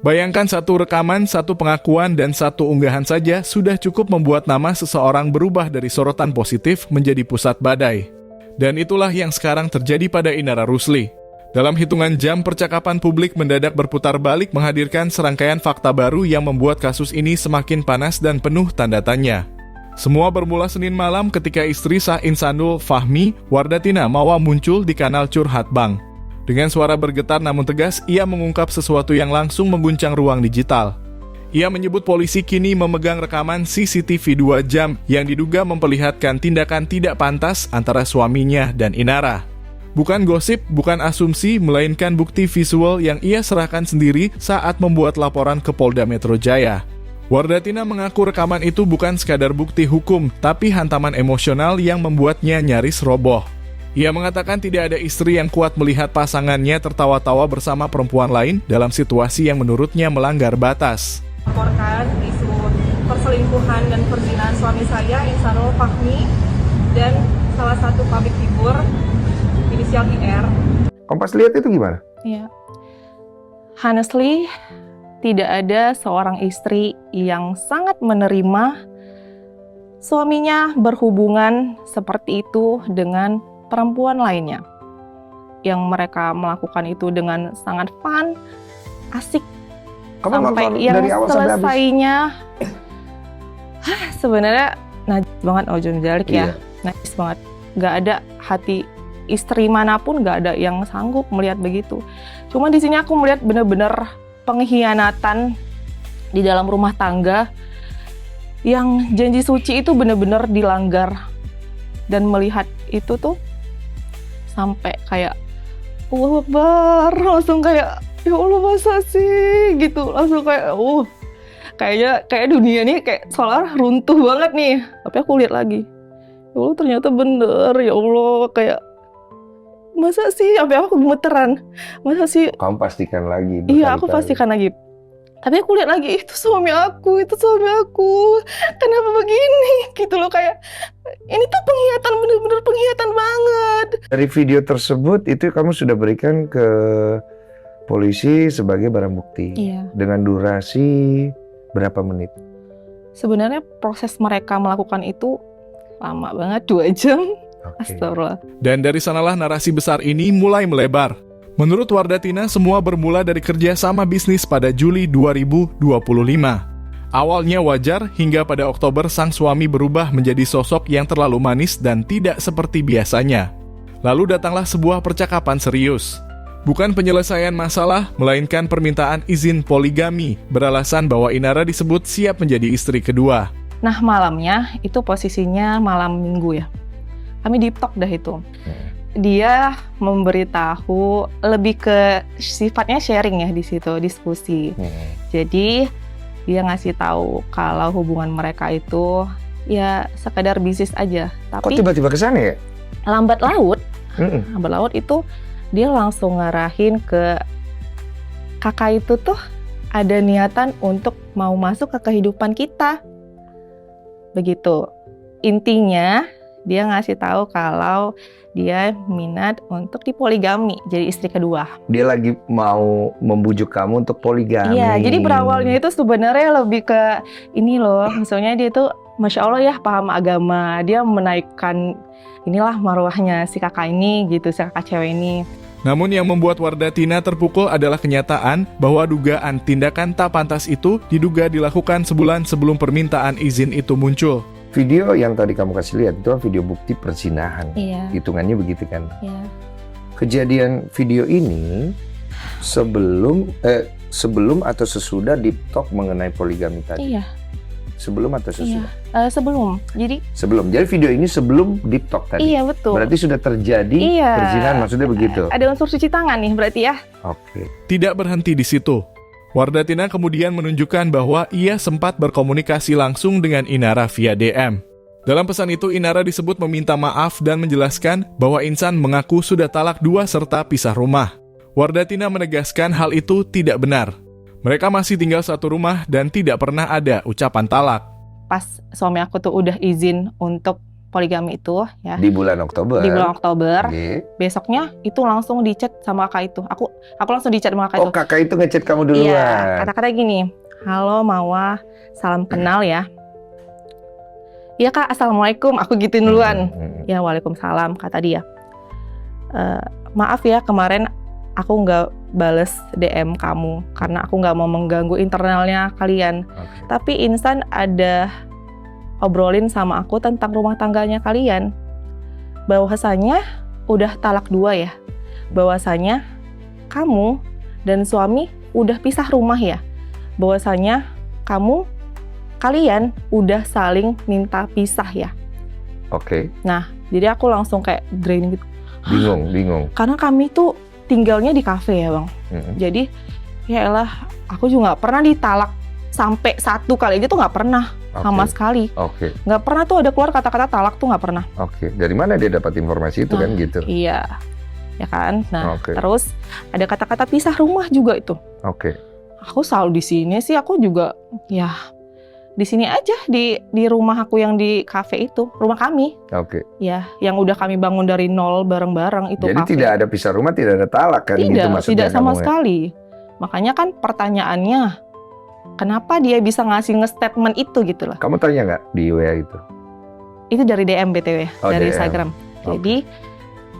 Bayangkan satu rekaman, satu pengakuan, dan satu unggahan saja sudah cukup membuat nama seseorang berubah dari sorotan positif menjadi pusat badai. Dan itulah yang sekarang terjadi pada Inara Rusli. Dalam hitungan jam, percakapan publik mendadak berputar balik menghadirkan serangkaian fakta baru yang membuat kasus ini semakin panas dan penuh tanda tanya. Semua bermula Senin malam ketika istri Sah Insanul Fahmi, Wardatina Mawa muncul di kanal Curhat Bang. Dengan suara bergetar namun tegas, ia mengungkap sesuatu yang langsung mengguncang ruang digital. Ia menyebut polisi kini memegang rekaman CCTV 2 jam yang diduga memperlihatkan tindakan tidak pantas antara suaminya dan Inara. Bukan gosip, bukan asumsi, melainkan bukti visual yang ia serahkan sendiri saat membuat laporan ke Polda Metro Jaya. Wardatina mengaku rekaman itu bukan sekadar bukti hukum, tapi hantaman emosional yang membuatnya nyaris roboh. Ia mengatakan tidak ada istri yang kuat melihat pasangannya tertawa-tawa bersama perempuan lain dalam situasi yang menurutnya melanggar batas. Laporkan isu perselingkuhan dan perzinahan suami saya, Insanul Fahmi, dan salah satu public figure, inisial IR. Kompas lihat itu gimana? Iya. Honestly, tidak ada seorang istri yang sangat menerima suaminya berhubungan seperti itu dengan perempuan lainnya. Yang mereka melakukan itu dengan sangat fun, asik. Kamu sampai nonton yang dari awal sampai habis? selesainya sebenarnya najis banget Ojong Jalik ya. Iya. Najis banget. Gak ada hati istri manapun, gak ada yang sanggup melihat begitu. Cuma di sini aku melihat benar-benar pengkhianatan di dalam rumah tangga yang janji suci itu benar-benar dilanggar. Dan melihat itu tuh sampai kayak Allahu Akbar, langsung kayak ya Allah masa sih gitu, langsung kayak kayak dunia nih kayak seolah runtuh banget nih. Tapi aku lihat lagi, ya Allah ternyata bener, ya Allah kayak masa sih, sampai aku gemeteran, masa sih. Kamu pastikan lagi. Iya, aku pastikan lagi. Tapi aku lihat lagi, itu suami aku, kenapa begini? Gitu loh, kayak ini tuh penghiyatan, bener-bener penghiyatan banget. Dari video tersebut itu kamu sudah berikan ke polisi sebagai barang bukti. Iya. Dengan durasi berapa menit? Sebenarnya proses mereka melakukan itu lama banget, 2 jam. Okay. Astagfirullah. Dan dari sanalah narasi besar ini mulai melebar. Menurut Wardatina, semua bermula dari kerja sama bisnis pada Juli 2025. Awalnya wajar, hingga pada Oktober sang suami berubah menjadi sosok yang terlalu manis dan tidak seperti biasanya. Lalu datanglah sebuah percakapan serius. Bukan penyelesaian masalah, melainkan permintaan izin poligami, beralasan bahwa Inara disebut siap menjadi istri kedua. Nah malamnya, itu posisinya malam minggu ya. Kami deep talk dah itu. Dia memberitahu lebih ke sifatnya sharing ya di situ, diskusi. Jadi dia ngasih tahu kalau hubungan mereka itu ya sekadar bisnis aja. Kok Tapi tiba-tiba ke sana ya? lambat laut itu dia langsung ngarahin ke kakak itu tuh ada niatan untuk mau masuk ke kehidupan kita. Begitu. Intinya dia ngasih tahu kalau dia minat untuk dipoligami, jadi istri kedua. Dia lagi mau membujuk kamu untuk poligami. Iya, jadi berawalnya itu sebenarnya lebih ke ini loh, misalnya dia tuh Masya Allah ya paham agama, dia menaikkan inilah marwahnya si kakak ini gitu, si kakak cewek ini. Namun yang membuat Wardatina terpukul adalah kenyataan bahwa dugaan tindakan tak pantas itu diduga dilakukan sebulan sebelum permintaan izin itu muncul. Video yang tadi kamu kasih lihat itu kan video bukti perzinahan. Iya. Hitungannya begitu kan. Iya. Kejadian video ini sebelum atau sesudah deep talk mengenai poligami tadi? Iya. Sebelum atau sesudah? Iya. Sebelum. Sebelum. Jadi video ini sebelum deep talk tadi? Iya, betul. Berarti sudah terjadi perzinahan, maksudnya begitu? Ada unsur cuci tangan nih berarti ya. Oke. Tidak berhenti di situ. Wardatina kemudian menunjukkan bahwa ia sempat berkomunikasi langsung dengan Inara via DM. Dalam pesan itu, Inara disebut meminta maaf dan menjelaskan bahwa Insan mengaku sudah talak 2 serta pisah rumah. Wardatina menegaskan hal itu tidak benar. Mereka masih tinggal satu rumah dan tidak pernah ada ucapan talak. Pas suami aku tuh udah izin untuk poligami itu ya. Di bulan Oktober. Di bulan Oktober. Oke. Besoknya itu langsung dicat sama kakak itu. Aku langsung dicat sama kakak itu. Oh, kakak itu ngechat kamu duluan. Iya, kata-kata gini, halo Mawar, salam kenal ya. Iya kak, assalamualaikum, aku gituin duluan. Ya waalaikumsalam, kata dia. Maaf ya kemarin aku nggak bales DM kamu karena aku nggak mau mengganggu internalnya kalian. Oke. Tapi Insan ada obrolin sama aku tentang rumah tangganya kalian. Bahwasanya udah talak 2 ya. Bahwasanya kamu dan suami udah pisah rumah ya. Bahwasanya kalian udah saling minta pisah ya. Oke. Nah, jadi aku langsung kayak drain gitu. Bingung. Karena kami tuh tinggalnya di kafe ya bang. Jadi ya elah, aku juga nggak pernah ditalak sampai 1 kali gitu, nggak pernah sama sekali. Oke. Nggak pernah tuh ada keluar kata-kata talak tuh, nggak pernah. Oke. Dari mana dia dapat informasi itu kan gitu? Iya, ya kan. Nah, Oke. terus ada kata-kata pisah rumah juga itu. Oke. Aku selalu di sini sih, aku juga ya di sini aja di rumah aku yang di kafe itu, rumah kami. Oke. Ya, yang udah kami bangun dari nol bareng-bareng itu. Jadi kafe. tidak ada pisah rumah, tidak ada talak kan? Tidak, gitu maksudnya tidak sama kamu ya? sekali. Makanya kan pertanyaannya, kenapa dia bisa ngasih nge-statement itu gitu loh. Kamu tanya nggak di WA itu? Itu dari DM BTW, Oh, dari DM. Instagram. Oke. Jadi,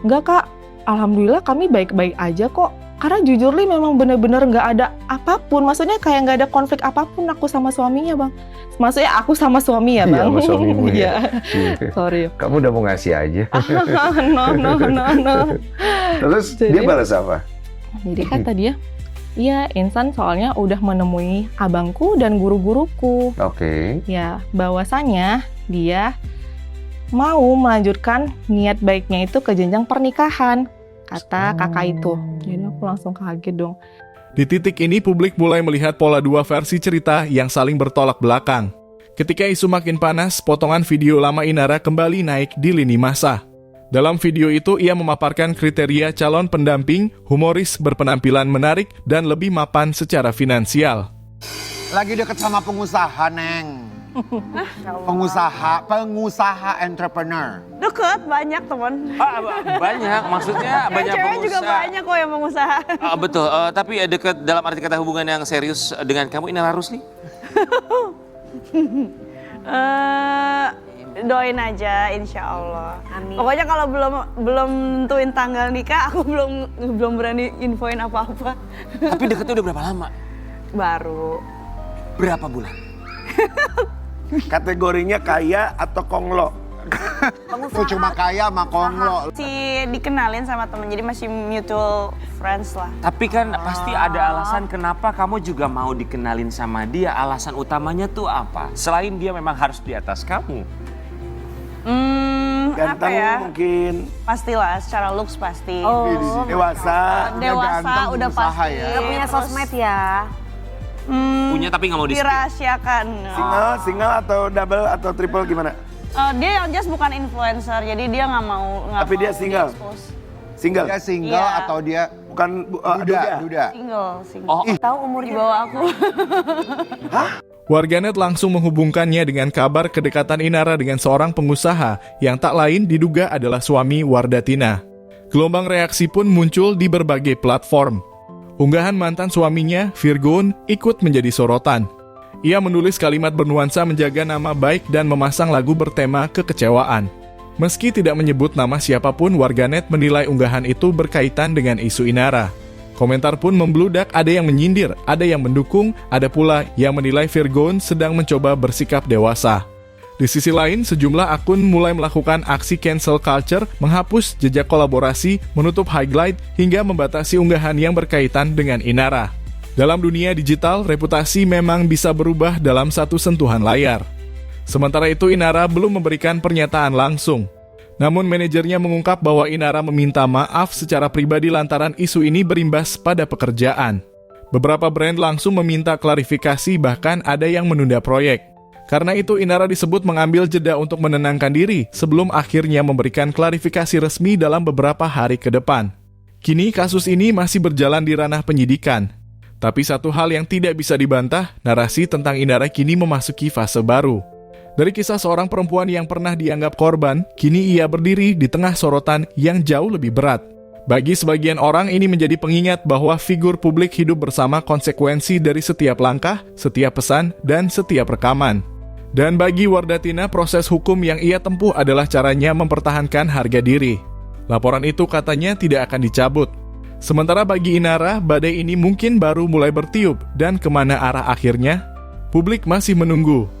enggak kak, alhamdulillah kami baik-baik aja kok. Karena jujur li memang bener-bener nggak ada apapun. Maksudnya kayak nggak ada konflik apapun aku sama suaminya bang. Maksudnya aku sama suami ya bang. Iya, sama suamimu ya. Iya. Iya. Sorry. Kamu udah mau ngasih aja. No. Terus Jadi- dia balas apa? Jadi kata dia, iya Insan soalnya udah menemui abangku dan guru-guruku. Oke. Ya, bahwasanya dia mau melanjutkan niat baiknya itu ke jenjang pernikahan, kata kakak itu. Jadi aku langsung kaget dong. Di titik ini publik mulai melihat pola 2 versi cerita yang saling bertolak belakang. Ketika isu makin panas, potongan video lama Inara kembali naik di lini massa. Dalam video itu ia memaparkan kriteria calon pendamping, humoris berpenampilan menarik dan lebih mapan secara finansial. Lagi deket sama pengusaha, Neng. Pengusaha entrepreneur. Deket, banyak teman. Banyak, maksudnya banyak Cewek juga pengusaha. banyak kok yang pengusaha. Betul, tapi dekat dalam arti kata hubungan yang serius dengan kamu, Inara Rusli? Doain aja, insya Allah. Amin. Pokoknya kalau belum nentuin tanggal nikah, aku belum berani infoin apa-apa. Tapi deketnya udah berapa lama? Baru. Berapa bulan? Kategorinya kaya atau konglo? Aku cuma kaya sama konglo. Masih dikenalin sama temen, jadi masih mutual friends lah. Tapi kan pasti ada alasan kenapa kamu juga mau dikenalin sama dia. Alasan utamanya tuh apa? Selain dia memang harus di atas kamu. Apa Ganteng ya? mungkin, Pastilah, secara looks pasti. dewasa. Dewasa, ganteng, udah pengusaha pasti. ya. Gak punya sosmed ya. Punya tapi nggak mau di-spill. Dirahasiakan. Single atau double atau triple gimana? Dia yang just bukan influencer, jadi dia nggak mau. Tapi dia single? di-expose. Single? Dia single Iya. atau dia Bukan duda? Single. Oh, Tahu Di umurnya? bawah aku. Warganet langsung menghubungkannya dengan kabar kedekatan Inara dengan seorang pengusaha yang tak lain diduga adalah suami Wardatina. Gelombang reaksi pun muncul di berbagai platform. Unggahan mantan suaminya, Virgon, ikut menjadi sorotan. Ia menulis kalimat bernuansa menjaga nama baik dan memasang lagu bertema kekecewaan. Meski tidak menyebut nama siapapun, warganet menilai unggahan itu berkaitan dengan isu Inara. Komentar pun membludak, ada yang menyindir, ada yang mendukung, ada pula yang menilai Virgon sedang mencoba bersikap dewasa. Di sisi lain, sejumlah akun mulai melakukan aksi cancel culture, menghapus jejak kolaborasi, menutup highlight, hingga membatasi unggahan yang berkaitan dengan Inara. Dalam dunia digital, reputasi memang bisa berubah dalam satu sentuhan layar. Sementara itu, Inara belum memberikan pernyataan langsung. Namun manajernya mengungkap bahwa Inara meminta maaf secara pribadi lantaran isu ini berimbas pada pekerjaan. Beberapa brand langsung meminta klarifikasi, bahkan ada yang menunda proyek. Karena itu Inara disebut mengambil jeda untuk menenangkan diri sebelum akhirnya memberikan klarifikasi resmi dalam beberapa hari ke depan. Kini kasus ini masih berjalan di ranah penyidikan. Tapi satu hal yang tidak bisa dibantah, narasi tentang Inara kini memasuki fase baru. Dari kisah seorang perempuan yang pernah dianggap korban, kini ia berdiri di tengah sorotan yang jauh lebih berat. Bagi sebagian orang ini menjadi pengingat bahwa figur publik hidup bersama konsekuensi dari setiap langkah, setiap pesan, dan setiap rekaman. Dan bagi Wardatina, proses hukum yang ia tempuh adalah caranya mempertahankan harga diri. Laporan itu katanya tidak akan dicabut. Sementara bagi Inara, badai ini mungkin baru mulai bertiup dan kemana arah akhirnya? Publik masih menunggu.